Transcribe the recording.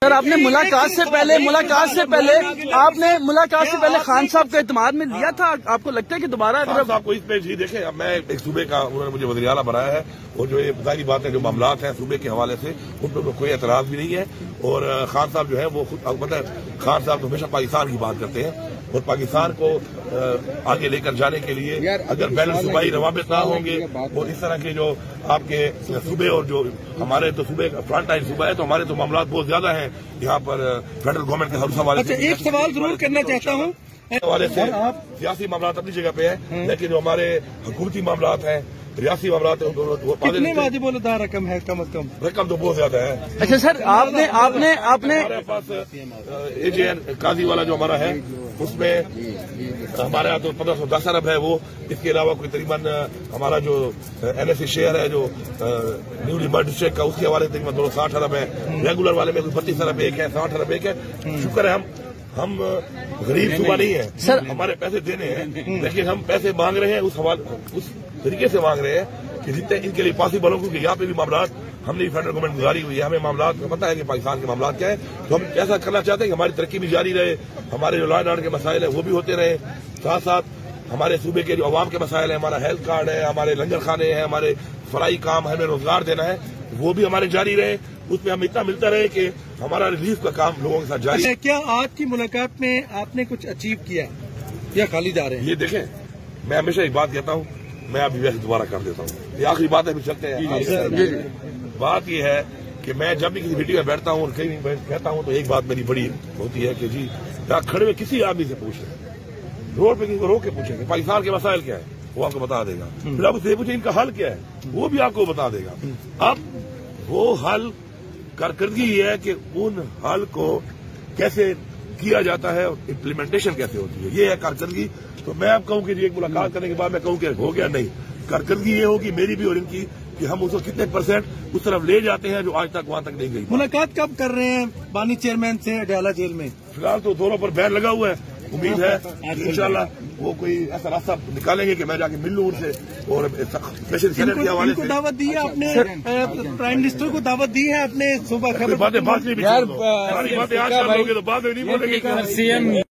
سر آپ نے ملاقات سے پہلے خان صاحب کا اعتماد میں لیا تھا، آپ کو لگتا ہے کہ دوبارہ اگر آپ کو اس پہ جی دیکھیں، اب میں ایک صوبے کا انہوں نے مجھے وزیر اعلیٰ بنایا ہے، اور جو یہ ظاہری بات ہے جو معاملات ہیں صوبے کے حوالے سے ان پہ کوئی اعتراض بھی نہیں ہے، اور خان صاحب جو ہے وہ خود مطلب خان صاحب تو ہمیشہ پاکستان کی بات کرتے ہیں، اور پاکستان کو آگے لے کر جانے کے لیے اگر بین صوبائی روابط نہ ہوں گے اور اس طرح کے جو آپ کے صوبے اور جو ہمارے تو صوبے فرنٹ لائن صوبہ ہے تو ہمارے تو معاملات بہت زیادہ ہیں یہاں پر فیڈرل گورنمنٹ کے ہر حوالے سے۔ ایک سوال ضرور کرنا چاہتا ہوں، حوالے سے سیاسی معاملات اپنی جگہ پہ ہیں، لیکن جو ہمارے حکومتی معاملات ہیں، ریاستی معاملات ہیں، کتنے واجب الادا رقم ہے کم از کم؟ رقم تو بہت زیادہ ہے۔ اچھا سر، آپ نے ہمارے پاس اے جے این قاضی والا جو ہمارا ہے اس میں ہمارے یہاں تو 1510 ارب ہے وہ، اس کے علاوہ کوئی تقریباً ہمارا جو این ایس سی شیئر ہے جو نیولی مرڈ ڈسٹرکٹ کا اس کے حوالے سے تقریباً 260 ارب ہے، ریگولر والے میں کوئی 32 ارب ایک ہے، 60 ارب ایک ہے۔ شکر ہے ہم غریب صوبہ نہیں ہیں سر، ہمارے پیسے دینے ہیں، لیکن ہم پیسے مانگ رہے ہیں اس طریقے سے مانگ رہے ہیں کہ جتنے ان کے لیے پاسبل ہوں، کیونکہ یہاں پہ بھی معاملات ہم نے فیڈرل گورنمنٹ گزاری ہوئی ہے، ہمیں معاملات کا پتہ ہے کہ پاکستان کے معاملات کیا ہے، تو ہم ایسا کرنا چاہتے ہیں کہ ہماری ترقی بھی جاری رہے، ہمارے جو لا اینڈ آرڈر کے مسائل ہیں وہ بھی ہوتے رہے، ساتھ ساتھ ہمارے صوبے کے جو عوام کے مسائل ہیں، ہمارا ہیلتھ کارڈ ہے، ہمارے لنگر خانے ہیں، ہمارے فلاحی کام ہمیں روزگار دینا ہے، وہ بھی ہمارے جاری رہے، اس میں ہم اتنا ملتا رہے کہ ہمارا ریلیف کا کام لوگوں کے ساتھ جاری ہے۔ کیا آج کی ملاقات میں آپ نے کچھ اچیو کیا یا خالی جا رہے ہیں؟ یہ دیکھیں، میں ہمیشہ ایک بات کہتا ہوں، میں ابھی ویسے دوبارہ کر دیتا ہوں، یہ آخری بات ہے، چلتے ہیں۔ بات یہ ہے کہ میں جب بھی کسی میٹنگ میں بیٹھتا ہوں اور کہیں بھی کہتا ہوں تو ایک بات میری بڑی ہوتی ہے کہ جی کھڑے ہوئے کسی آدمی سے پوچھ لیں، روڈ پہ کسی کو روک کے پوچھیں کہ پاکستان کے مسائل کیا ہے، وہ آپ کو بتا دے گا، پھر آپ سے پوچھیں ان کا حل کیا ہے، وہ بھی آپ کو بتا دے گا۔ اب وہ حل کارکردگی یہ ہے کہ ان حل کو کیسے کیا جاتا ہے اور امپلیمنٹیشن کیسے ہوتی ہے، یہ ہے کارکردگی۔ تو میں اب کہوں کہ ایک ملاقات کرنے کے بعد میں کہوں کہ ہو گیا، نہیں، کارکردگی یہ ہوگی میری بھی اور ان کی کہ ہم اس کو کتنے % اس طرف لے جاتے ہیں جو آج تک وہاں تک نہیں گئی۔ ملاقات کب کر رہے ہیں بانی چیئرمین سے اڈیالہ جیل میں؟ فی الحال تو دونوں پر بین لگا ہوا ہے، امید ہے انشاءاللہ وہ کوئی ایسا راستہ نکالیں گے کہ میں جا کے مل لوں ان سے، اور اسپیشل سینٹ کے حوالے سے دعوت دی ہے آپ نے، پرائم منسٹر کو دعوت دی ہے آپ نے صبح؟ باتیں بعد میں بھی، ساری باتیں آج کر لو گے تو بعد میں نہیں بولیں گے۔